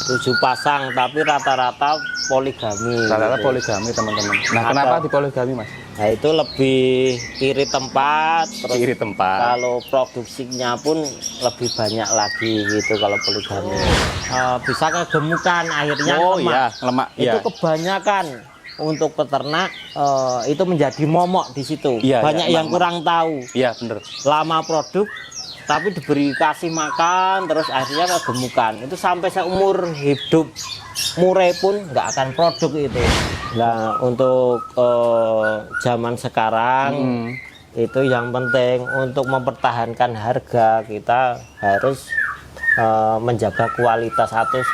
7 pasang, tapi rata-rata poligami. Rata-rata gitu. poligami teman-teman. Nah, Ada. kenapa di poligami Mas? Nah itu lebih kiri tempat, terus Kiri tempat. kalau produksinya pun lebih banyak lagi gitu kalau poligami. Bisa kegemukan akhirnya Oh lemak. iya, lemak. Itu Iya. kebanyakan untuk peternak itu menjadi momok di situ. Iya, Banyak iya, yang kurang tahu. Iya, bener. Lama produk tapi diberi kasih makan terus akhirnya kegemukan. Itu sampai seumur hidup murai pun nggak akan produk itu. Nah untuk zaman sekarang itu yang penting untuk mempertahankan harga kita harus menjaga kualitas atau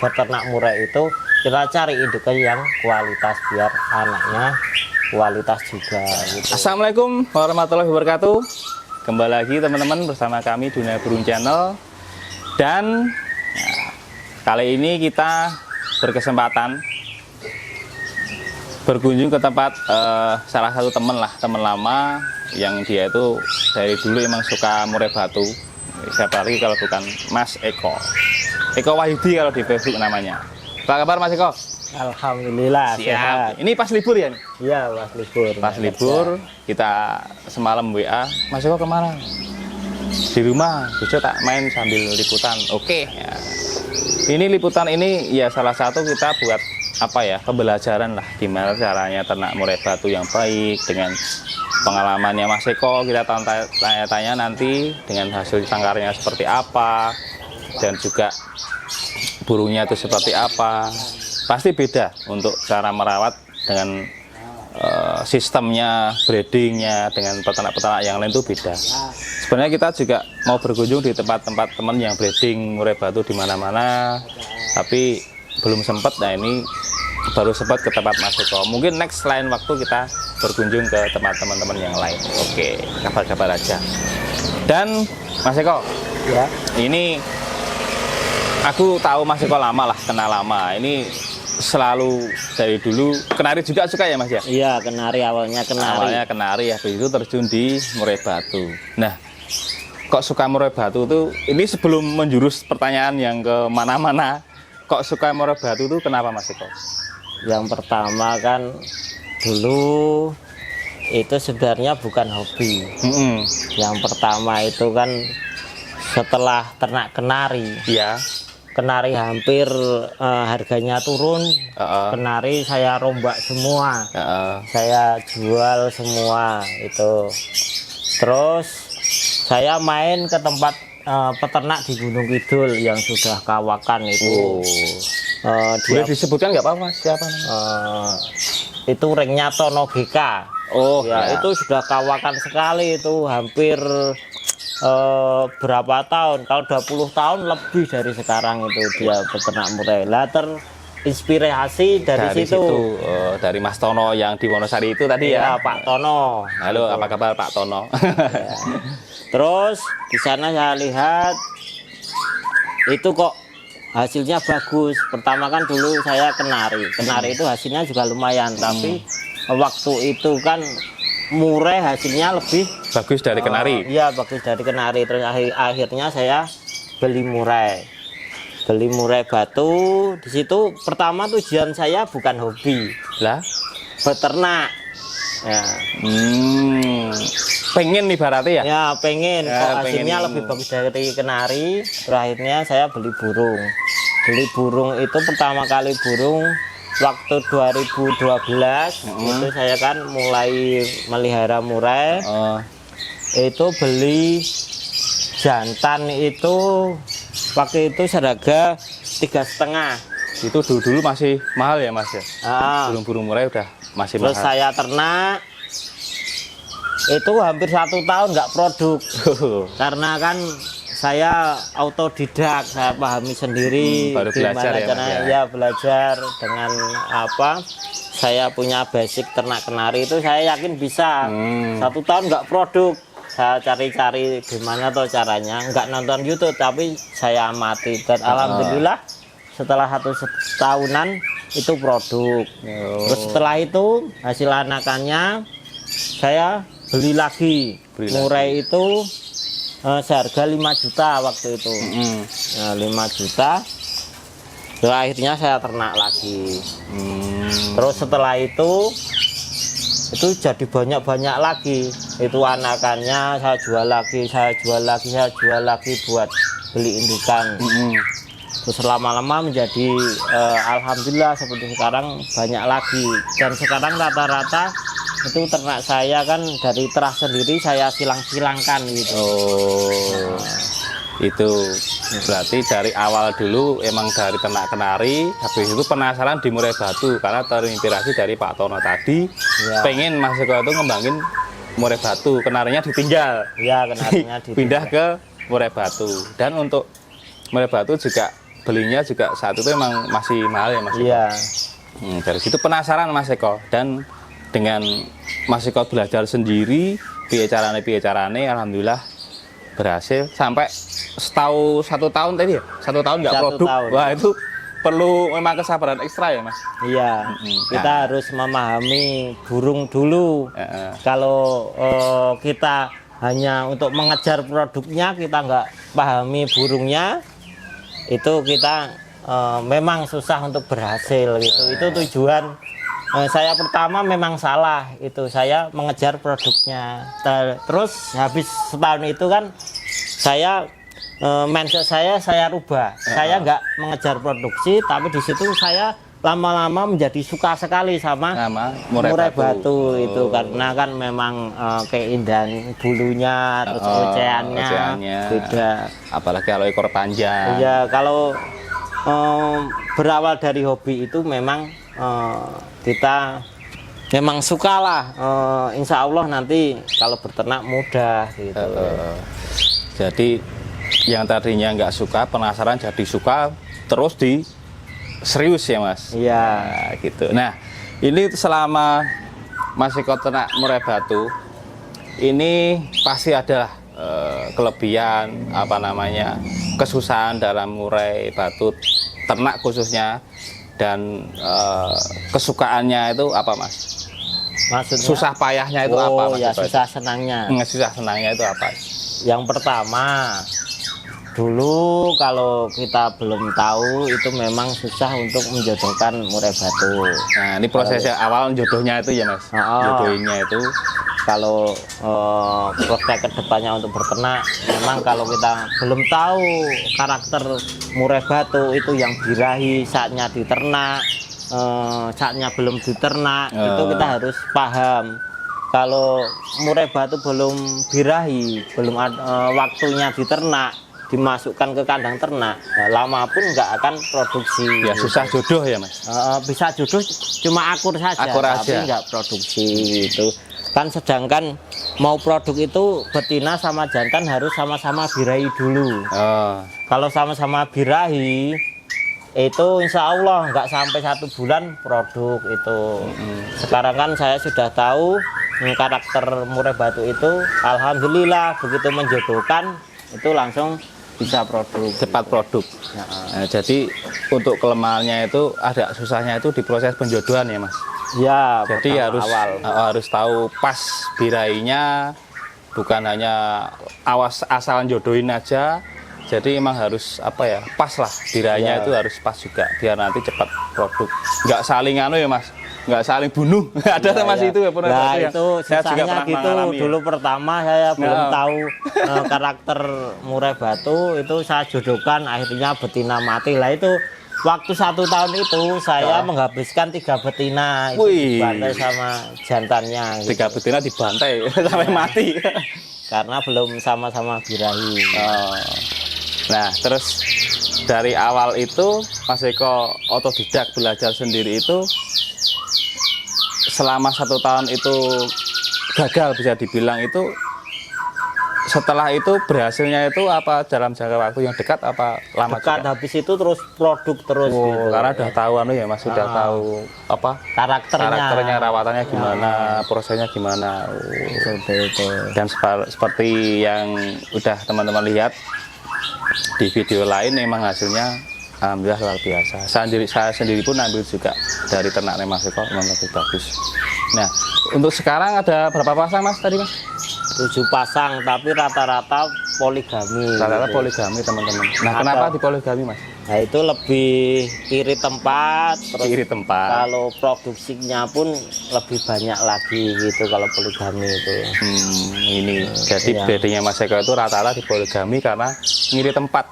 beternak murai itu kita cari indukan yang kualitas biar anaknya kualitas juga gitu. Assalamualaikum warahmatullahi wabarakatuh. Kembali lagi teman-teman bersama kami Dunia Burung Channel. Dan kali ini kita berkesempatan berkunjung ke tempat salah satu teman lama yang dia itu dari dulu emang suka murai batu. Siapa lagi kalau bukan Mas Eko Wahyudi kalau di Facebook namanya. Apa kabar Mas Eko? Alhamdulillah sehat. Ini pas libur ya? Iya pas libur. Pas libur kita semalam WA, Mas Eko kemana? Di rumah, bisa tak main sambil liputan. Oke. Ya. Ini liputan ini ya salah satu kita buat apa ya, pembelajaran lah gimana caranya ternak murai batu yang baik dengan pengalamannya Mas Eko. Kita tanya-tanya nanti dengan hasil sangkarnya seperti apa dan juga burungnya itu seperti apa. Pasti beda untuk cara merawat dengan sistemnya, breedingnya dengan peternak-peternak yang lain itu beda. Sebenarnya kita juga mau berkunjung di tempat-tempat teman yang breeding murai batu di mana-mana, tapi belum sempat. Nah ini baru sempat ke tempat Mas Eko. Mungkin next lain waktu kita berkunjung ke tempat teman-teman yang lain. Oke, kabar-kabar aja. Dan Mas Eko, Ya. ini aku tahu Mas Eko lama lah, kenal lama. Ini selalu dari dulu kenari juga suka ya Mas ya? Iya kenari awalnya Kenari, habis itu terjun di murai batu. Nah, kok suka murai batu tuh? Ini sebelum menjurus pertanyaan yang ke mana-mana, kok suka murai batu tuh kenapa Mas Eko? Yang pertama kan dulu itu sebenarnya bukan hobi. Yang pertama itu kan setelah ternak kenari. Iya. Kenari hampir harganya turun. Kenari saya rombak semua. Saya jual semua itu. Terus saya main ke tempat peternak di Gunung Kidul yang sudah kawakan itu. Boleh disebutkan nggak apa-apa siapa namanya? Itu ringnya Tono GK. Oh ya, itu sudah kawakan sekali itu hampir berapa tahun? Tahun 20 tahun lebih dari sekarang itu dia peternak murai. Lah terinspirasi dari situ. Dari Mas Tono yang di Wonosari itu tadi ya, Pak Tono. Halo, apa kabar Pak Tono? Ya. Terus di sana saya lihat itu kok hasilnya bagus. Pertama kan dulu saya kenari itu hasilnya juga lumayan, tapi waktu itu kan murai hasilnya lebih bagus dari kenari. Iya bagus dari kenari. Terus akhirnya saya beli murai batu. Di situ pertama tujuan saya bukan hobi Lah, beternak ya. Pengen nih berarti ya? Ya pengen kok hasilnya pengen. lebih bagus dari kenari. Terakhirnya saya beli burung itu pertama kali burung waktu 2012 itu saya kan mulai melihara murai. Itu beli jantan itu waktu itu seharga 3,5. Itu dulu masih mahal ya Mas ya? Burung-burung murai udah masih terus mahal. saya ternak itu hampir 1 tahun nggak produk karena kan saya autodidak, saya pahami sendiri baru belajar ya, Mas, ya belajar dengan apa saya punya basic ternak kenari itu saya yakin bisa 1 tahun nggak produk. Saya cari-cari gimana tuh caranya, nggak nonton YouTube tapi saya amati dan alhamdulillah setelah 1 tahunan itu produk. Terus setelah itu hasil anakannya saya beli lagi murai itu seharga 5 juta waktu itu. Nah, 5 juta Terus akhirnya saya ternak lagi. Terus setelah itu jadi banyak lagi. Itu anakannya saya jual lagi, saya jual lagi buat beli indukan. Terus lama-lama menjadi alhamdulillah seperti sekarang banyak lagi. Dan sekarang rata-rata itu ternak saya kan dari terah sendiri saya silang-silangkan gitu. Itu berarti dari awal dulu emang dari ternak kenari, habis itu penasaran di Murai Batu karena terinspirasi dari Pak Tono tadi, pengen Mas Eko itu ngembangin Murai Batu, kenarinya ditinggal, kenarinya ditinggal. Pindah ke Murai Batu. Dan untuk Murai Batu juga belinya juga saat itu emang masih mahal ya Mas Eko. Dari situ penasaran Mas Eko, dan dengan Mas Eko belajar sendiri piye carane alhamdulillah berhasil sampai satu tahun tadi ya, 1 tahun nggak produk. Wah, itu perlu memang kesabaran ekstra ya Mas. Kita harus memahami burung dulu. Kalau kita hanya untuk mengejar produknya, kita nggak pahami burungnya, itu kita memang susah untuk berhasil gitu. Itu tujuan saya pertama memang salah, itu saya mengejar produknya. Terus habis setahun itu kan saya mindset saya rubah. Saya nggak mengejar produksi, tapi di situ saya lama-lama menjadi suka sekali sama Murai Batu itu, karena kan memang keindahan bulunya, terus oceannya beda. Apalagi kalau ekor panjang. Iya, kalau berawal dari hobi itu memang kita memang sukalah. Insya Allah nanti kalau berternak mudah gitu. Jadi yang tadinya nggak suka, penasaran jadi suka, terus di serius ya Mas. Gitu. Nah, ini selama Mas Eko ternak Murai Batu, ini pasti ada kelebihan, kesusahan dalam Murai Batu ternak khususnya, dan kesukaannya itu apa Mas? Maksudnya? Susah payahnya itu apa Mas? Susah senangnya. Susah senangnya itu apa? Yang pertama, dulu kalau kita belum tahu itu memang susah untuk menjodohkan Murai Batu. Nah, ini prosesnya awal jodohnya itu ya Mas. Jodohnya itu kalau prospek kedepannya untuk berternak, memang kalau kita belum tahu karakter Murai Batu itu yang birahi saatnya diternak, saatnya belum diternak, itu kita harus paham. Kalau Murai Batu belum birahi, belum waktunya diternak, dimasukkan ke kandang ternak, lama pun nggak akan produksi. Ya susah jodoh ya Mas. Bisa jodoh cuma akur saja, tapi nggak produksi gitu. Kan sedangkan mau produk itu betina sama jantan harus sama-sama birahi dulu. Kalau sama-sama birahi itu insya Allah nggak sampai 1 bulan produk itu. Sekarang kan saya sudah tahu karakter Murai Batu itu, alhamdulillah begitu menjodohkan itu langsung bisa produk, cepat produk. Nah, jadi untuk kelemahannya itu ada susahnya itu di proses penjodohan ya Mas. Jadi harus tahu pas birahinya, bukan hanya asalan jodohin aja. Jadi emang harus pas lah birahinya itu harus pas juga biar nanti cepat produk. Nggak saling ya Mas, nggak saling bunuh. Ada Mas itu ya pernah. Itu susahnya gitu. Dulu pertama saya belum tahu karakter Murai Batu, itu saya jodohkan akhirnya betina mati. Lah itu waktu 1 tahun itu saya menghabiskan 3 betina itu dibantai sama jantannya. 3 betina dibantai sampai mati karena belum sama-sama birahi. Nah, terus dari awal itu Mas Eko otodidak belajar sendiri itu, selama 1 tahun itu gagal bisa dibilang itu, setelah itu berhasilnya itu apa dalam jangka waktu yang dekat apa lama? Dekat, habis itu terus produk terus gitu. Karena udah tahu ya Mas, sudah tahu karakternya, rawatannya gimana, prosesnya gimana. Dan seperti yang udah teman-teman lihat di video lain, memang hasilnya alhamdulillah luar biasa. Saya sendiri pun ambil juga dari ternak Mas Eko, memang lebih bagus. Nah, untuk sekarang ada berapa pasang Mas tadi Mas? 7 pasang, tapi rata-rata poligami. Rata-rata gitu. poligami teman-teman. Nah, Atau- kenapa di poligami Mas? Nah itu lebih iri tempat, terus Iri tempat. kalau produksinya pun lebih banyak lagi gitu kalau poligami itu. Ini jadi iya. bedanya Mas Eko itu rata-rata di poligami karena ngiri tempat.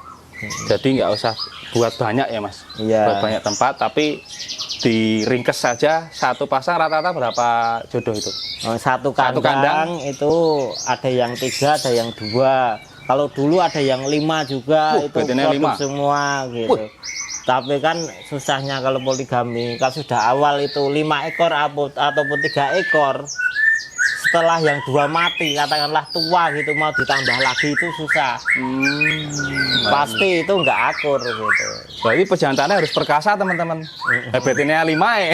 Jadi nggak usah buat banyak ya Mas. Iya. Buat banyak tempat, tapi diringkes saja satu pasang rata-rata berapa jodoh itu? Satu Satu kandang. kandang itu ada yang 3, ada yang 2. Kalau dulu ada yang 5 juga, itu betinanya produk 5. semua gitu. Tapi kan susahnya kalau poligami, kalau sudah awal itu 5 ekor ataupun 3 ekor, setelah yang 2 mati, katakanlah tua gitu, mau ditambah lagi itu susah. Pasti itu nggak akur gitu. Berarti pejantannya harus perkasa teman-teman. Betinnya 5 ya.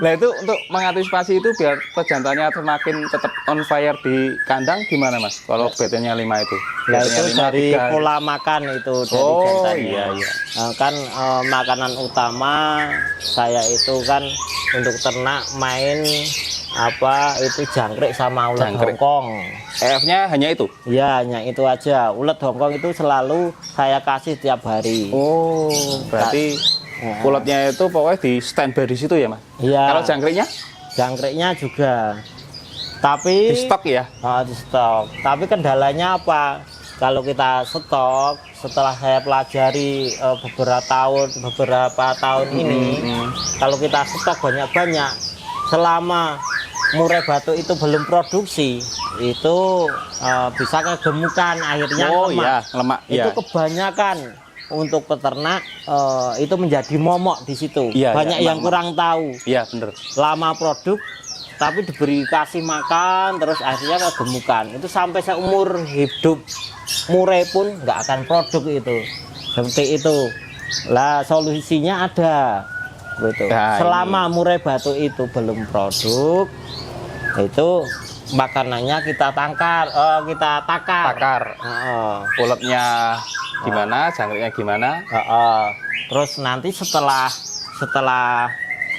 Nah itu untuk mengantisipasi itu biar pejantannya semakin tetap on fire di kandang gimana Mas? Kalau betinnya 5 itu? Nah Betinnya itu 5, dari 3. pola makan itu dari Oh, jantannya. iya. Kan makanan utama saya itu kan untuk ternak main apa itu jangkrik sama ulet Jangkrik. Hongkong. EF-nya hanya itu? Ya hanya itu aja. Ulet Hongkong itu selalu saya kasih tiap hari. Oh, berarti uletnya itu pokoknya di standby di situ ya Mas? Iya. Kalau jangkriknya? Jangkriknya juga. Tapi Di stok ya? di stok. Tapi kendalanya apa? Kalau kita stok, setelah saya pelajari beberapa tahun ini, kalau kita stok banyak-banyak, selama murai batu itu belum produksi, itu bisa kegemukan, akhirnya Oh lemak. iya, lemak. Itu Iya. kebanyakan untuk peternak itu menjadi momok di situ. Iya, Banyak iya, yang kurang tahu. Iya, bener. Lama produk tapi diberi kasih makan terus akhirnya kegemukan. Itu sampai seumur hidup murai pun nggak akan produk itu. Seperti itu. Lah solusinya ada. Gitu. Nah, Selama murai batu itu belum produk, itu makanannya kita kita takar. Takar. Heeh. Uletnya gimana, jangkriknya gimana? Terus nanti setelah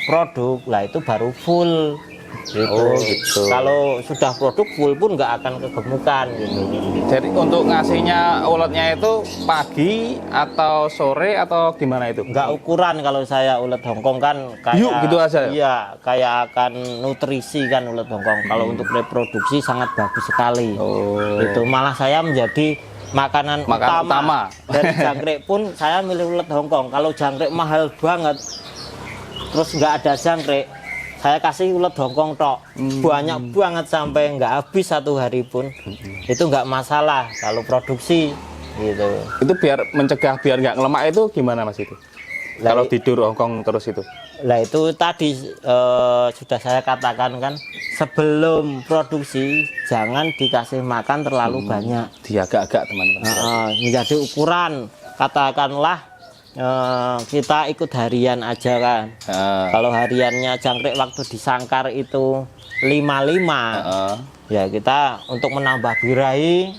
produk lah itu baru full gitu. Oh, gitu. Kalau sudah produk full pun nggak akan kegemukan gitu. Jadi untuk ngasihnya uletnya itu pagi atau sore atau gimana itu? Nggak ukuran kalau saya ulet Hongkong kan kayak Yuk, gitu aja ya? Iya, kayak akan nutrisi kan ulet Hongkong. Kalau untuk reproduksi sangat bagus sekali. Oh. Itu malah saya menjadi makanan utama. Dan jangkrik pun saya milih ulet Hongkong. Kalau jangkrik mahal banget, terus nggak ada jangkrik, saya kasih ulet Hongkong tok. Banyak banget sampai nggak habis satu hari pun. Itu nggak masalah kalau produksi gitu. Itu biar mencegah biar nggak ngelemak itu gimana Mas itu? Kalau tidur Hongkong terus itu? Lah itu tadi sudah saya katakan kan, sebelum produksi jangan dikasih makan terlalu banyak. Diagak-agak teman-teman. Menjadi ukuran, katakanlah kita ikut harian aja kan. Kalau hariannya jangkrik waktu disangkar itu 55, ya kita untuk menambah birahi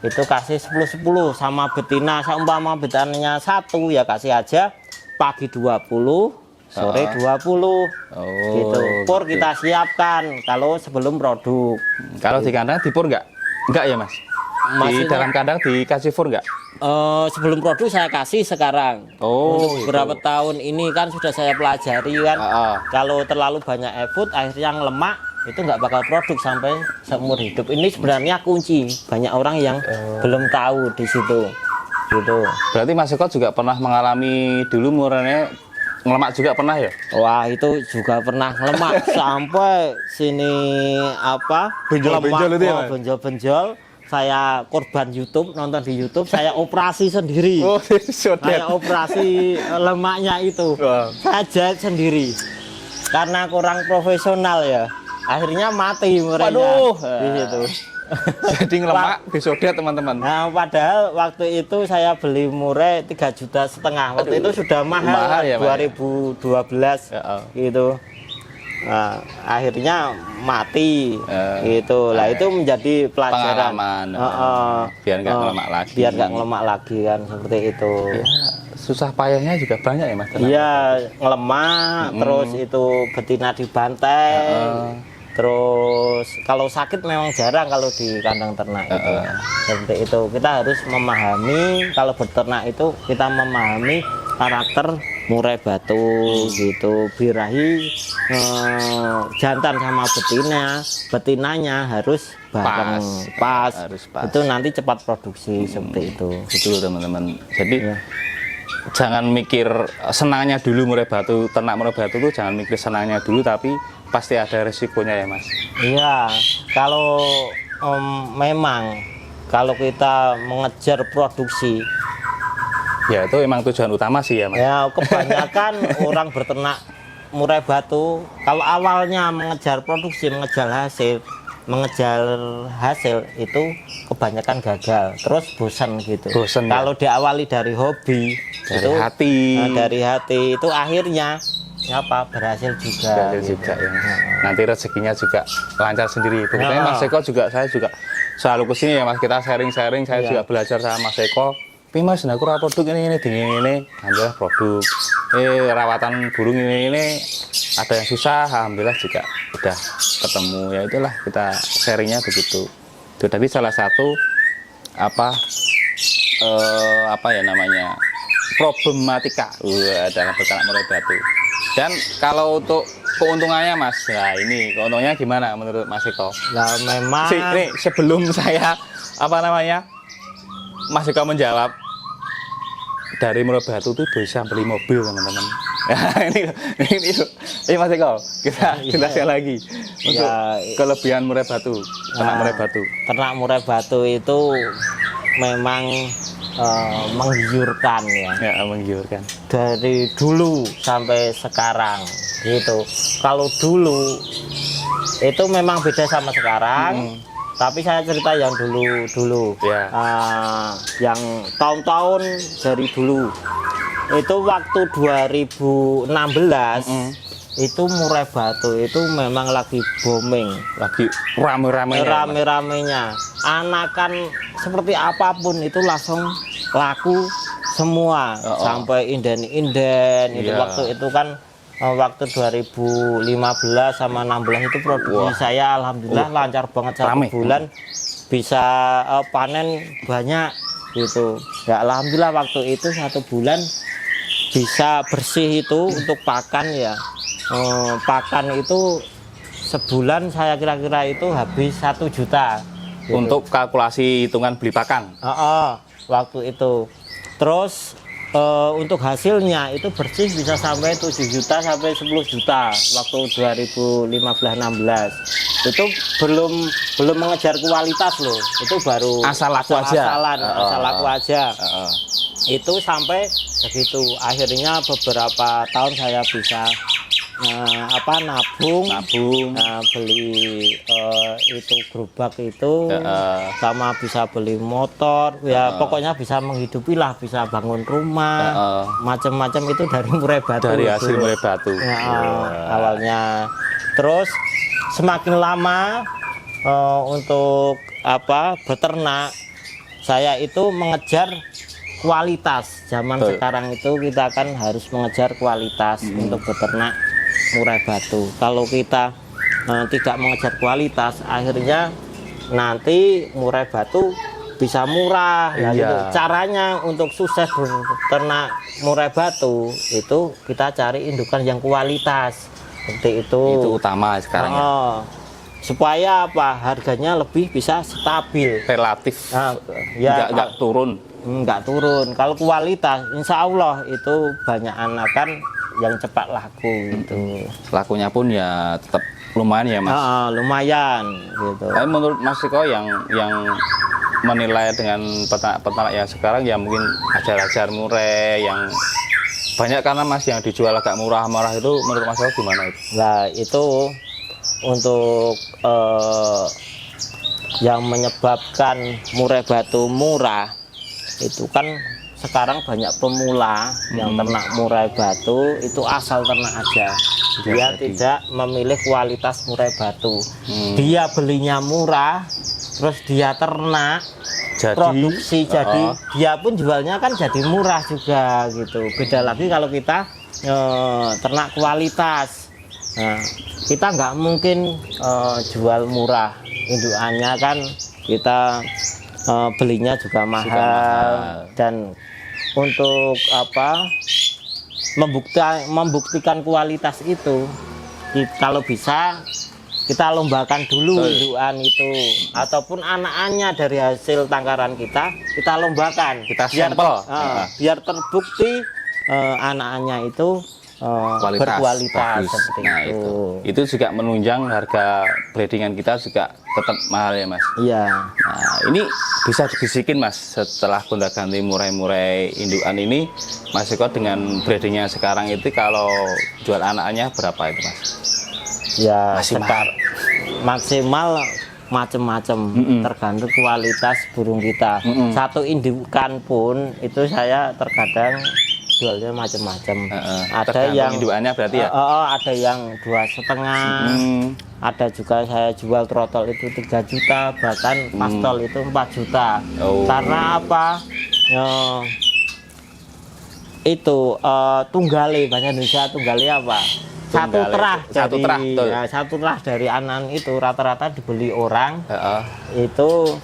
itu kasih 10-10 sama betina. Seumpama betinanya 1 ya kasih aja pagi 20, sore 20. Gitu. Pur kita siapkan kalau sebelum produk. Kalau di kandang dipur nggak? Nggak ya Mas? Di dalam kandang dikasih fur nggak? Sebelum produk saya kasih sekarang. Oh, untuk beberapa tahun ini kan sudah saya pelajari kan. Kalau terlalu banyak effort akhirnya lemak itu nggak bakal produk sampai seumur hidup. Ini sebenarnya kunci. Banyak orang yang belum tahu di situ. Gitu. Berarti Mas Eko juga pernah mengalami dulu murahnya ngelemak juga pernah ya? Wah itu juga pernah lemak sampai sini apa? Benjol-benjol itu ya, Mas? Benjol-benjol. Saya korban YouTube, nonton di YouTube, saya operasi sendiri. Oh, Saya operasi lemaknya itu. Saya jahit sendiri. Karena kurang profesional ya. Akhirnya mati murainya di situ. Jadi ngelemak disodet teman-teman. Nah, padahal waktu itu saya beli murai 3,5 juta. Waktu itu sudah mahal ya, 2012 gitu. Nah, akhirnya mati gitu. Lah itu menjadi pelajaran. Pengalaman. Biar nggak ngelemak lagi. Biar nggak ngelemak lagi kan seperti itu. Ya, susah payahnya juga banyak ya Mas? Iya, ngelemak terus itu betina dibanteng. Terus kalau sakit memang jarang kalau di kandang ternak itu. Seperti itu. Kita harus memahami kalau beternak itu kita memahami karakter murai batu gitu. Birahi jantan sama betinanya harus bareng pas. Harus pas. Itu nanti cepat produksi seperti itu. Betul teman-teman. Jadi jangan mikir senangnya dulu murai batu, ternak murai batu tuh jangan mikir senangnya dulu, tapi pasti ada resikonya ya Mas. Iya, kalau memang kalau kita mengejar produksi, ya itu emang tujuan utama sih ya Mas. ya kebanyakan orang berternak murai batu kalau awalnya mengejar produksi, mengejar hasil itu kebanyakan gagal, terus bosan gitu. Bosan, kalau diawali dari hobi, dari itu, hati, dari hati itu akhirnya berhasil juga. berhasil juga ya. Nanti rezekinya juga lancar sendiri. Begitu Mas Eko juga, saya juga selalu kesini ya Mas, kita sharing-sharing, saya juga belajar sama Mas Eko. Tapi Mas, aku produk ini dingin ini, alhamdulillah produk. Rawatan burung ini ada yang susah, alhamdulillah juga udah ketemu. Ya itulah kita sharingnya begitu. Itu tadi salah satu apa ya namanya problematika dalam beternak murai batu. Dan kalau untuk keuntungannya Mas, nah ini keuntungannya gimana menurut Mas Eko? Nah, memang Nih, sebelum saya Mas Eko menjawab, dari murai batu itu bisa beli mobil teman-teman. ini Mas Eko, kita jelaskan lagi untuk kelebihan murai batu, ternak murai batu. Ternak murai batu itu memang menggiurkan ya. Ya, menggiurkan. Dari dulu sampai sekarang gitu. Kalau dulu itu memang beda sama sekarang. Tapi saya cerita yang dulu. Ya. Yang tahun-tahun dari dulu. Itu waktu 2016 itu murai batu itu memang lagi booming, lagi rame-ramenya. Anakan seperti apapun itu langsung laku semua, sampai inden-inden itu. Waktu itu kan waktu 2015 sama 16 itu produksi saya alhamdulillah lancar banget, satu bulan bisa panen banyak gitu ya. Alhamdulillah waktu itu satu bulan bisa bersih itu untuk pakan ya. Pakan itu sebulan saya kira-kira itu habis 1 juta gitu. Untuk kalkulasi hitungan beli pakan. Waktu itu. Terus untuk hasilnya itu bersih bisa sampai 7 juta sampai 10 juta waktu 2015-16. Itu belum mengejar kualitas loh. Itu baru asal laku aja. Asal laku aja. Itu sampai begitu. Akhirnya beberapa tahun saya bisa nabung, beli itu gerobak itu, sama bisa beli motor ya. Pokoknya bisa menghidupi lah, bisa bangun rumah, macam-macam itu dari murai batu, dari hasil murai batu awalnya. Terus semakin lama untuk beternak saya itu mengejar kualitas. Zaman sekarang itu kita kan harus mengejar kualitas untuk beternak murai batu. Kalau kita tidak mengejar kualitas, akhirnya nanti murai batu bisa murah. Gitu. Caranya untuk sukses beternak murai batu itu kita cari indukan yang kualitas seperti itu. Itu utama sekarang supaya harganya lebih bisa stabil, relatif, nggak turun. Nggak turun. Kalau kualitas insya Allah itu banyak anakan yang cepat laku gitu. Lakunya pun ya tetap lumayan ya Mas. Lumayan gitu. Tapi menurut Mas Eko yang menilai dengan peternak yang sekarang ya mungkin ajar-ajar murai yang banyak karena Mas yang dijual agak murah-murah itu menurut Mas Eko gimana itu? Nah itu untuk yang menyebabkan murai batu murah itu kan sekarang banyak pemula yang ternak murai batu itu asal ternak aja. Dia tidak memilih kualitas murai batu. Dia belinya murah, terus dia ternak, produksi jadi dia pun jualnya kan jadi murah juga gitu. Beda lagi kalau kita ternak kualitas. Nah, kita nggak mungkin jual murah, indukannya kan kita belinya juga mahal, dan untuk apa membuktikan kualitas itu kalau bisa kita lombakan dulu indukan itu, ataupun anak-annya dari hasil tangkaran kita lombakan, kita sampel biar terbukti anak-annya itu berkualitas seperti itu juga menunjang harga breedingan kita juga tetap mahal ya Mas. Iya. Nah ini bisa dibisikin Mas, setelah gonta-ganti murai-murai indukan ini Mas Eko dengan breedingnya sekarang itu kalau jual anaknya berapa itu Mas? Ya maksimal macam-macam, tergantung kualitas burung kita. Satu indukan pun itu saya terkadang jualnya macam-macam. Ada yang indukannya berarti ya? Ada yang 2,5, ada juga saya jual trotol itu 3 juta, bahkan pastol itu 4 juta. Karena apa? Itu tunggale, bahasa Indonesia tunggale apa? Satu terah dari anan itu rata-rata dibeli orang itu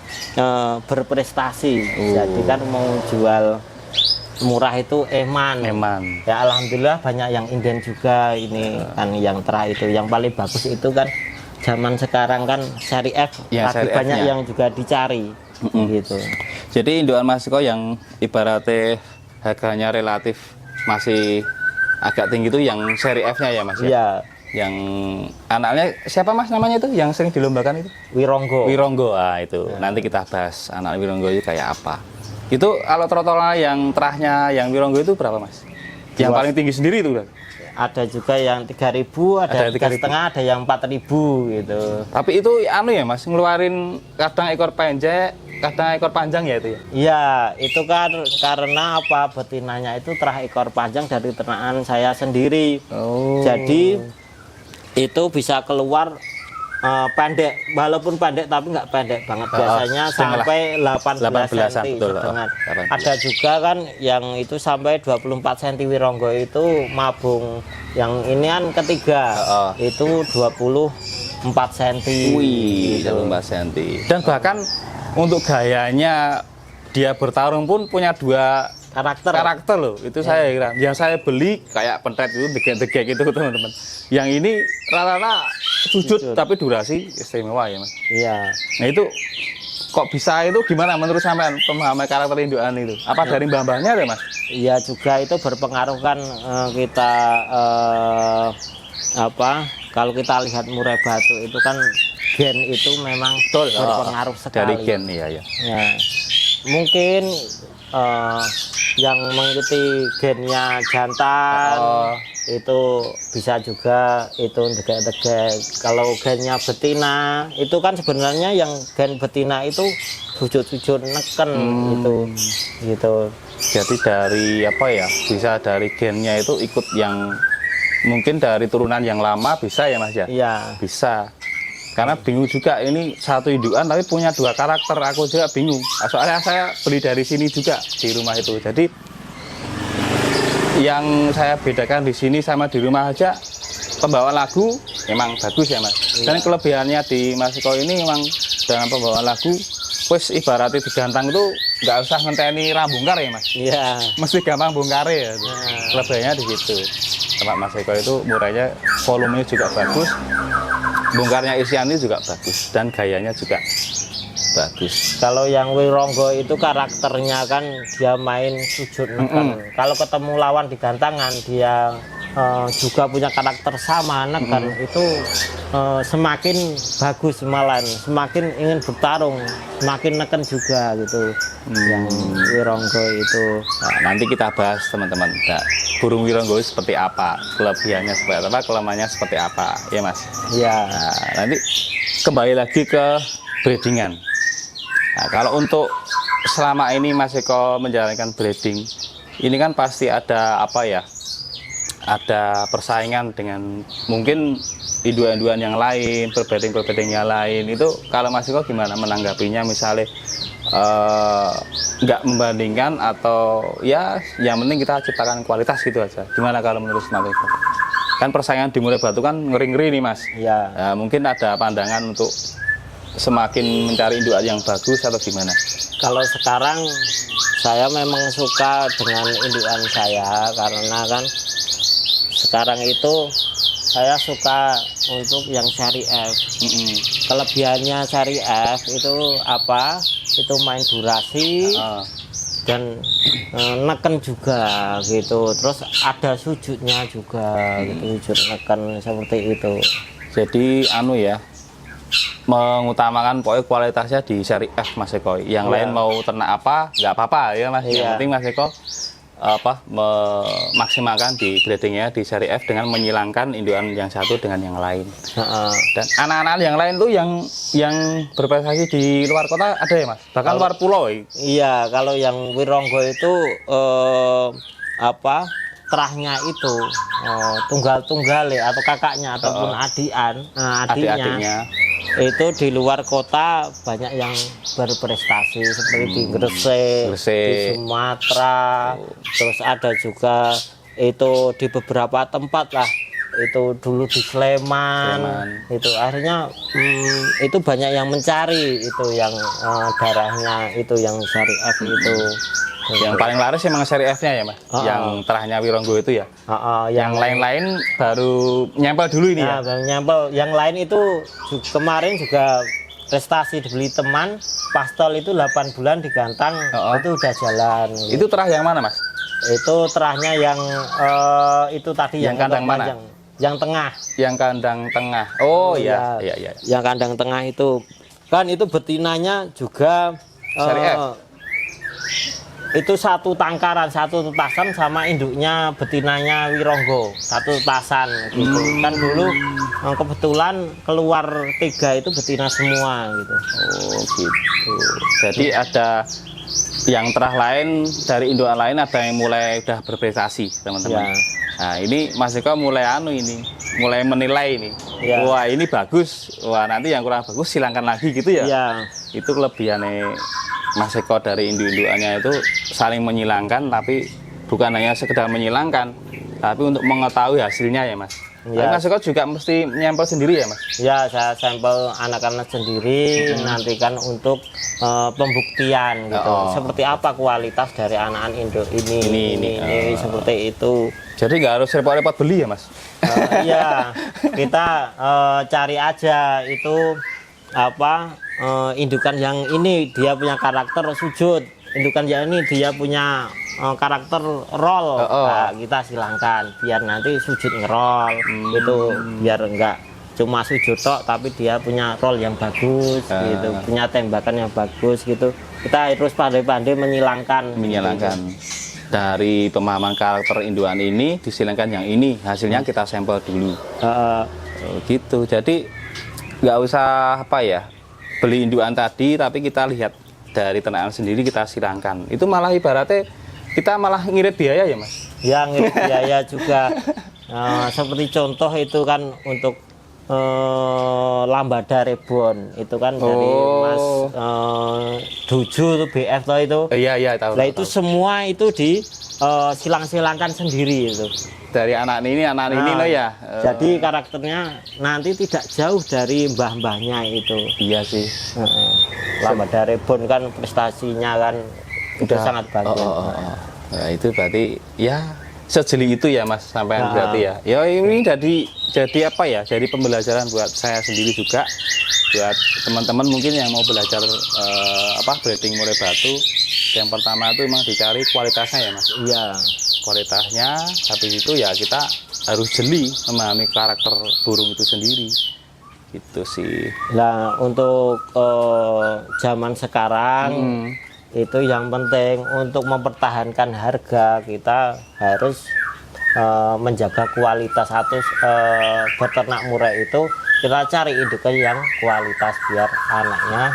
berprestasi. Jadi kan mau jual murah itu eman. Ya alhamdulillah banyak yang inden juga ini kan yang terah itu. Yang paling bagus itu kan zaman sekarang kan seri F, ya, lagi banyak yang juga dicari gitu. Jadi indukan Mas Eko yang ibaratnya harganya relatif masih agak tinggi itu yang seri F-nya ya Mas ya? Iya. Yang anaknya siapa Mas namanya itu yang sering dilombakan itu? Wironggo. Itu nanti kita bahas anak Wironggo itu kayak apa. Itu kalau trotolnya yang terahnya yang Wironggo itu berapa Mas? Yang paling tinggi sendiri itu kan? Ada juga yang 3.000, ada 3,5, ada yang 4.000 gitu. Tapi itu anu ya Mas, ngeluarin kadang ekor pendek, kadang ekor panjang ya itu ya? Iya, itu kan karena apa, betinanya itu terah ekor panjang dari ternakan saya sendiri. Jadi itu bisa keluar pendek, walaupun pendek tapi nggak pendek banget, biasanya sampai 18 cm. Ada juga kan yang itu sampai 24 cm Wironggo itu mabung, yang ini kan ketiga itu 24 cm. Wih, 24 cm. Dan bahkan untuk gayanya dia bertarung pun punya 2 karakter loh. Itu saya kira. Yang saya beli kayak pentret itu degek-degek itu teman-teman. Yang ini rata-rata sujud tapi durasi istimewa ya Mas. Iya. Nah itu kok bisa, itu gimana menurut sampean pemahaman karakter indukan itu? Apa dari mbah-mbahnya ya Mas? Iya juga, itu berpengaruh kan kita kalau kita lihat murai batu itu kan gen itu memang berpengaruh sekali. Dari gen ya. Ya. Mungkin yang mengikuti gennya jantan itu bisa juga itu degek-degek. Kalau gennya betina itu kan sebenarnya yang gen betina itu sujud-sujud neken gitu. Jadi dari apa ya, bisa dari gennya itu ikut yang mungkin dari turunan yang lama bisa ya Mas ya? Iya. Bisa. Karena bingung juga, ini satu indukan tapi punya 2 karakter, aku juga bingung. Soalnya saya beli dari sini juga di rumah itu. Jadi yang saya bedakan di sini sama di rumah aja, pembawa lagu memang bagus ya Mas. Dan kelebihannya di Mas Eko ini memang dalam pembawa lagu, wes ibaratnya digantang itu nggak usah ngenteni rambungkar ya Mas. Iya. Mesti gampang bongkar ya. Kelebihannya di situ. Tempat Mas Eko itu murahnya, volumenya juga bagus. Bongkarnya isiannya juga bagus dan gayanya juga bagus. Kalau yang Wironggo itu karakternya kan dia main sujud neken. Kalau ketemu lawan di gantangan dia juga punya karakter sama neken, itu semakin bagus, malah semakin ingin bertarung, semakin neken juga gitu. Yang Wironggo itu nanti kita bahas teman-teman. Burung Wironggo seperti apa, kelebihannya seperti apa, kelemahannya seperti apa, ya Mas? Iya. Nah, nanti kembali lagi ke breedingan. Nah, kalau untuk selama ini Mas Eko menjalankan breeding, ini kan pasti ada apa ya? Ada persaingan dengan mungkin induan-induan yang lain, perbeding-perbeding yang lain. Itu kalau Mas Eko gimana menanggapinya, misalnya nggak membandingkan atau ya yang penting kita ciptakan kualitas gitu aja? Gimana kalau menurut Mas Eko? kan persaingan di Murai Batu kan ngeri-ngeri nih Mas. Ya. Nah, mungkin ada pandangan untuk semakin mencari indukan yang bagus atau gimana? Kalau sekarang saya memang suka dengan indukan saya karena kan sekarang itu saya suka untuk yang seri F. Kelebihannya seri F itu apa? Itu main durasi dan neken juga gitu. Terus ada sujudnya juga gitu, sujud neken seperti itu. Jadi anu ya, mengutamakan pokoknya kualitasnya di seri F Mas Eko. Yang lain mau ternak apa nggak apa-apa ya Mas. Yang penting Mas Eko memaksimalkan di breedingnya di seri F dengan menyilangkan indukan yang satu dengan yang lain. Dan anak-anak yang lain tuh yang berprestasi di luar kota ada ya Mas, bahkan luar pulau. Iya, kalau yang Wironggo itu terahnya itu tunggal-tunggal ya, atau kakaknya ataupun adiknya itu di luar kota banyak yang berprestasi seperti di Gresik, di Sumatera, terus ada juga itu di beberapa tempat lah, itu dulu di Sleman. Itu akhirnya itu banyak yang mencari itu yang darahnya itu yang seri F itu. Yang paling laris emang seri F-nya ya Mas, yang terahnya Wironggo itu ya. Yang lain-lain baru nyempel dulu ini ya. Baru nyempel. Yang lain itu kemarin juga prestasi dibeli teman, pastol itu 8 bulan digantang, itu udah jalan. Itu terah yang mana Mas? Itu terahnya yang itu tadi yang kandang mana? Yang tengah. Yang kandang tengah. Oh iya. Yang kandang tengah itu kan itu betinanya juga seri F. Itu satu tangkaran, satu tutasan sama induknya betinanya Wironggo, satu tutasan gitu. Kan dulu kebetulan keluar 3 itu betina semua gitu. Oh gitu. Jadi ada yang terah lain dari indukan lain ada yang mulai udah berprestasi teman-teman. Nah ini Mas Eko mulai mulai menilai ini. Wah ini bagus, wah nanti yang kurang bagus silangkan lagi gitu ya. Itu kelebihannya Mas Eko dari induk-indukannya itu saling menyilangkan, tapi bukan hanya sekedar menyilangkan, tapi untuk mengetahui hasilnya ya Mas. Mas Eko juga mesti nyampel sendiri ya Mas? Ya, saya sampel anak-anak sendiri, nanti kan untuk pembuktian gitu. Seperti apa kualitas dari anak-anak induk ini seperti itu. Jadi nggak harus repot-repot beli ya Mas? Iya, kita cari aja itu indukan yang ini dia punya karakter sujud, indukan yang ini dia punya karakter roll. Nah, kita silangkan biar nanti sujud ngerol itu, biar enggak cuma sujud tok tapi dia punya roll yang bagus gitu, punya tembakan yang bagus gitu. Kita harus pandai-pandai menyilangkan gitu. Dari pemahaman karakter indukan ini disilangkan yang ini, hasilnya kita sampel dulu. Gitu. Jadi nggak usah beli indukan tadi, tapi kita lihat dari ternakan sendiri kita silangkan. Itu malah ibaratnya kita malah ngirit biaya ya Mas? Ya ngirit biaya juga. Seperti contoh itu kan untuk Lambada Reborn itu kan dari Mas Duju itu BF toh itu. Iya tahu. Nah itu semua itu di silang-silangkan sendiri itu. Dari anak ini loh ya. Jadi karakternya nanti tidak jauh dari mbah-mbahnya itu. Iya sih. Lambada Reborn kan prestasinya kan udah sangat bagus. Nah, itu berarti ya sejeli itu ya Mas sampean berarti ya. Ya ini jadi apa ya? Jadi pembelajaran buat saya sendiri juga, buat teman-teman mungkin yang mau belajar breeding murai batu. Yang pertama itu memang dicari kualitasnya ya Mas. Iya. Kualitasnya, habis itu ya kita harus jeli memahami karakter burung itu sendiri. Itu sih. Nah untuk zaman sekarang itu yang penting untuk mempertahankan harga, kita harus menjaga kualitas atau beternak murai itu kita cari indukan yang kualitas biar anaknya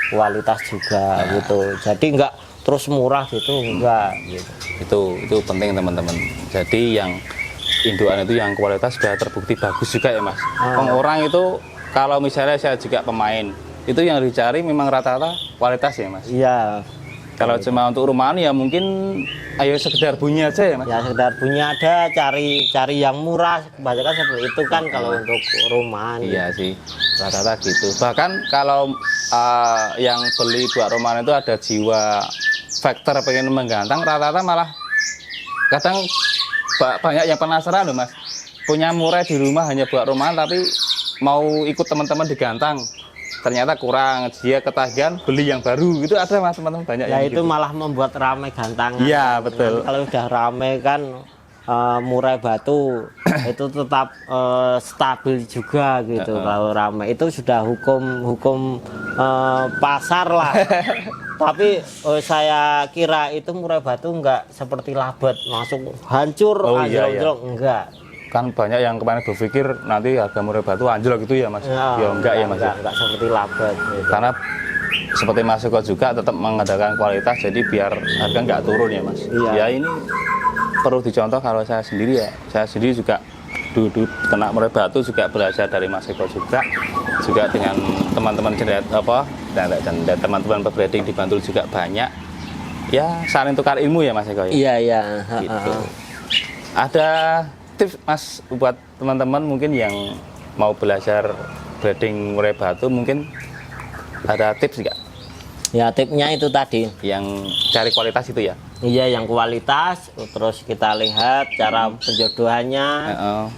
kualitas juga gitu. Jadi enggak terus murah gitu, enggak gitu. Itu penting teman-teman. Jadi yang indukan itu yang kualitas sudah terbukti bagus juga ya Mas. Orang itu kalau misalnya saya juga pemain itu yang dicari memang rata-rata kualitas ya Mas. Iya. Kalau cuma untuk rumahan ya mungkin ayo sekedar bunyi aja ya Mas. Ya sekedar bunyi ada, cari yang murah, kebanyakan seperti itu kan kalau untuk rumahan. Iya sih, rata-rata gitu. Bahkan kalau yang beli buat rumahan itu ada jiwa faktor pengen menggantang, rata-rata malah kadang banyak yang penasaran loh Mas. Punya murai di rumah hanya buat rumahan tapi mau ikut teman-teman digantang. Ternyata kurang, dia ketagihan beli yang baru. Itu ada Mas, teman-teman banyak Ya yang itu gitu. malah membuat ramai gantangan. Iya, betul. Kalau udah ramai kan murai batu itu tetap stabil juga gitu. Kalau ramai itu sudah hukum pasar lah. Tapi saya kira itu murai batu enggak seperti labet masuk hancur, Oh, iya, anjlok enggak. Kan banyak yang kemarin berpikir nanti harga murai batu anjlok gitu ya Mas. Ya enggak ya Mas. Enggak seperti labet gitu. Karena seperti Mas Eko juga tetap mengadakan kualitas, jadi biar harga nggak turun ya Mas. Iya. Ya ini perlu dicontoh kalau saya sendiri ya. Saya sendiri juga dulu kena murai batu juga belajar dari Mas Eko juga dengan teman-teman dan teman-teman pebreeding di Bantul juga banyak. Ya saling tukar ilmu ya Mas Eko ya. Iya iya. Gitu. Ada tips Mas buat teman-teman mungkin yang mau belajar breeding murai batu, mungkin ada tips nggak? Ya tipnya itu tadi. Yang cari kualitas itu ya? Iya yang kualitas, terus kita lihat cara penjodohannya.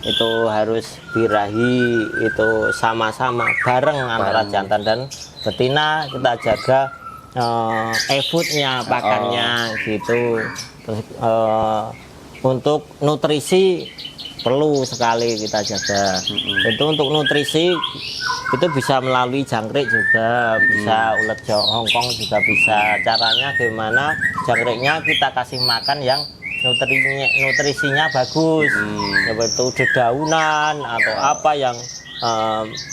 Itu harus birahi, itu sama-sama bareng antara jantan dan betina. Kita jaga foodnya, pakannya gitu. Terus untuk nutrisi perlu sekali kita jaga. Itu untuk nutrisi itu bisa melalui jangkrik juga, bisa ulet Hongkong juga bisa. Caranya gimana? Jangkriknya kita kasih makan yang nutrisinya bagus, seperti dedaunan atau apa yang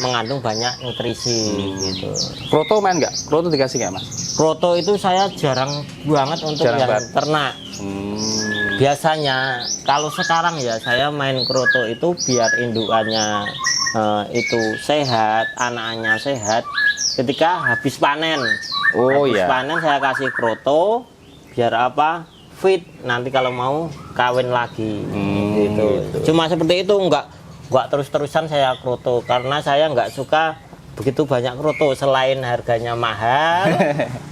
mengandung banyak nutrisi gitu. Kroto main nggak? Kroto dikasih nggak Mas? Kroto itu saya jarang banget untuk yang ternak. Biasanya kalau sekarang ya saya main kroto itu biar indukannya itu sehat, anaknya sehat. Ketika habis panen, habis panen saya kasih kroto biar apa? Fit nanti kalau mau kawin lagi gitu. Cuma seperti itu enggak terus-terusan saya kroto karena saya nggak suka begitu banyak kroto. Selain harganya mahal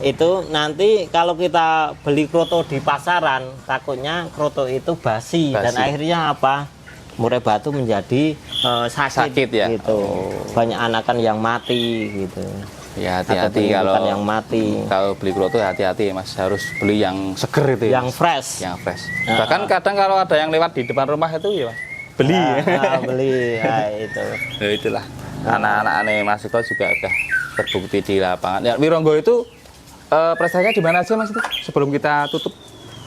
itu nanti kalau kita beli kroto di pasaran takutnya kroto itu basi. Dan akhirnya apa, murai batu menjadi sakit ya gitu. Banyak anakan yang mati gitu. Ya hati-hati kalau yang mati. Kalau beli kroto hati-hati Mas, harus beli yang seger itu ya, yang fresh. Bahkan kadang kalau ada yang lewat di depan rumah itu ya beli beli itu. Ya itulah. Anak-anak aneh Mas Eko juga udah terbukti di lapangan. Ya, Wironggo itu prestasinya di mana aja Mas itu sebelum kita tutup?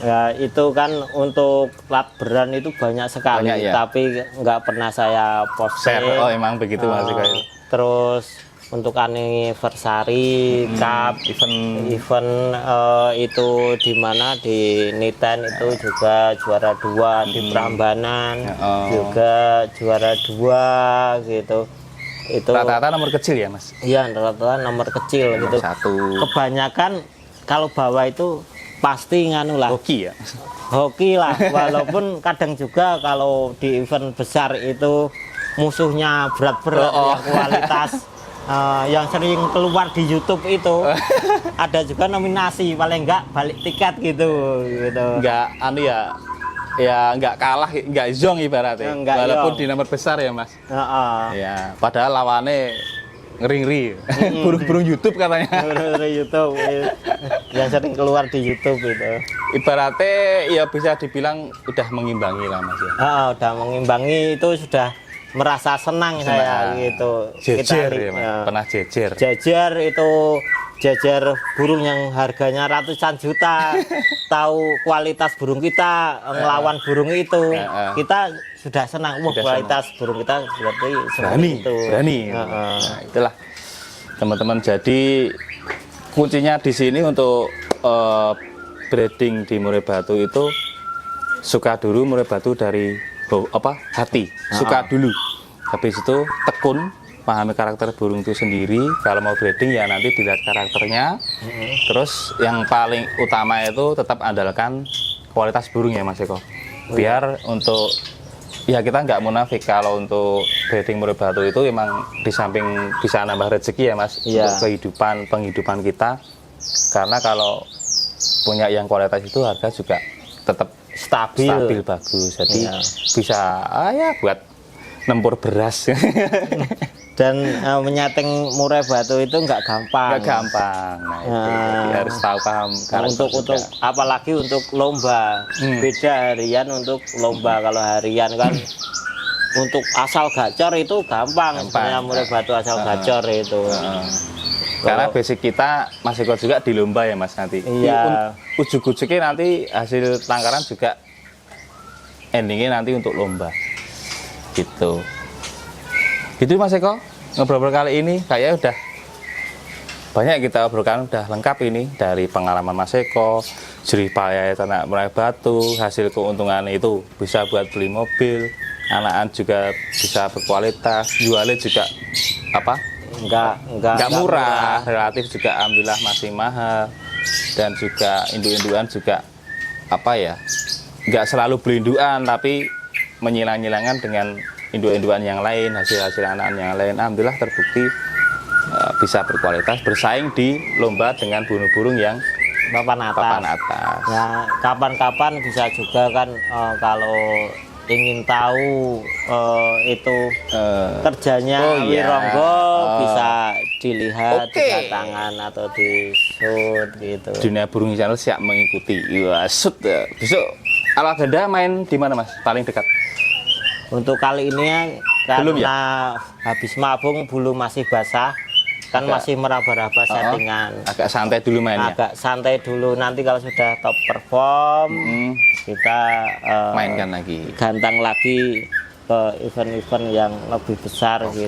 Ya itu kan untuk plat brand itu banyak sekali, tapi nggak pernah saya post share. Oh emang begitu Mas Eko. Terus untuk anniversary, cup, event itu di mana di Niten itu juga juara 2, di Prambanan juga juara 2 gitu. Itu rata-rata nomor kecil ya Mas? Iya rata-rata nomor kecil gitu. Kebanyakan kalau bawah itu pasti nganu lah. Hoki ya? Hoki lah, walaupun kadang juga kalau di event besar itu musuhnya berat-berat yang kualitas. Yang sering keluar di YouTube itu ada juga nominasi, paling enggak balik tiket gitu. Enggak ya nggak kalah, nggak zong ibaratnya, walaupun di nomor besar ya Mas. Ya padahal lawannya ngeri-ngeri, burung-burung YouTube katanya. Burung YouTube yang sering keluar di YouTube itu. Ibaratnya ya bisa dibilang udah mengimbangi lah Mas ya. Udah mengimbangi, itu sudah merasa senang saya gitu. Jejer ya Mas, pernah jejer. Jejer itu burung yang harganya ratusan juta. Tahu kualitas burung kita, ngelawan burung itu, kita sudah senang. Kualitas burung kita seperti itu. Berani. Nah, itulah teman-teman. Jadi kuncinya di sini untuk breeding di murai batu itu suka dulu murai batu dari hati, suka dulu. Habis itu tekun, pahami karakter burung itu sendiri. Kalau mau breeding ya nanti dilihat karakternya. Terus yang paling utama itu tetap andalkan kualitas burung ya Mas Eko. Biar untuk ya kita nggak munafik kalau untuk breeding murai batu itu emang di samping bisa nambah rezeki ya Mas, Iya. untuk penghidupan kita. Karena kalau punya yang kualitas itu harga juga tetap stabil bagus. Jadi Iya. bisa ya buat nempur beras. Dan menyating murai batu itu nggak gampang. Nggak gampang. Nah, itu jadi harus tahu paham karakter Untuk juga. apalagi untuk lomba. Beda harian untuk lomba. Kalau harian kan untuk asal gacor itu gampang. Sebenarnya murai batu asal gacor itu. Karena basic kita Mas Eko juga di lomba ya Mas nanti. Iya. Ujuk-ujuknya nanti hasil tangkaran juga endingnya nanti untuk lomba. Gitu. Gitu Mas Eko, ngobrol kali ini kayaknya udah banyak kita obrolkan, udah lengkap ini dari pengalaman Mas Eko, jerih payah ternak murai batu, hasil keuntungan itu bisa buat beli mobil, anakan juga bisa berkualitas, jualnya juga apa? Enggak murah, relatif juga alhamdulillah masih mahal, dan juga induk-indukan juga apa ya? Enggak selalu beli indukan, tapi menyilang-nyilangkan dengan induk-indukan yang lain, hasil-hasil anakan yang lain, alhamdulillah terbukti bisa berkualitas, bersaing di lomba dengan burung-burung yang papan atas. Ya, kapan-kapan bisa juga kan kalau ingin tahu itu kerjanya Wironggo bisa dilihat di tangan atau di shoot gitu. Dunia Burung Channel siap mengikuti. Wah, shoot. Besok ala ganda main di mana Mas? Paling dekat. Untuk kali ini ya, Belum karena habis mabung bulu masih basah, kan masih meraba-raba settingan. Agak santai dulu mainnya. Agak santai dulu, nanti kalau sudah top perform kita mainkan lagi. gantang lagi ke event-event yang lebih besar gitu.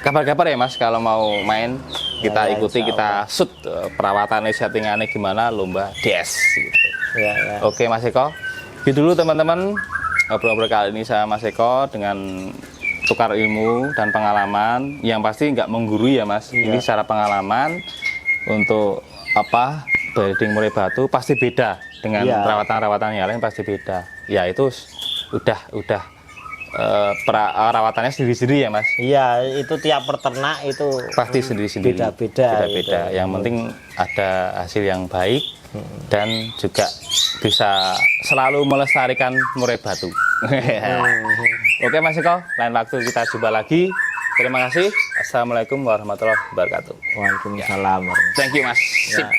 Kabar-kabar ya Mas kalau mau main kita Ya, ikuti, insya kita shoot perawatannya, settingannya gimana, lomba des gitu. Ya. Oke Mas Eko, gitu dulu teman-teman ngobrol-ngobrol kali ini sama Mas Eko dengan tukar ilmu dan pengalaman yang pasti nggak menggurui ya Mas. Ini secara pengalaman untuk apa breeding murai batu pasti beda dengan rawatan-rawatan yang lain, pasti beda. Ya itu udah perawatannya sendiri-sendiri ya Mas. Iya, itu tiap peternak itu Pasti sendiri-sendiri. Beda-beda. Beda-beda. Yang penting ada hasil yang baik dan juga bisa selalu melestarikan murai batu. Oke Mas Eko, lain waktu kita jumpa lagi. Terima kasih. Assalamualaikum warahmatullahi wabarakatuh. Waalaikumsalam. Thank you Mas. Sip. Ya.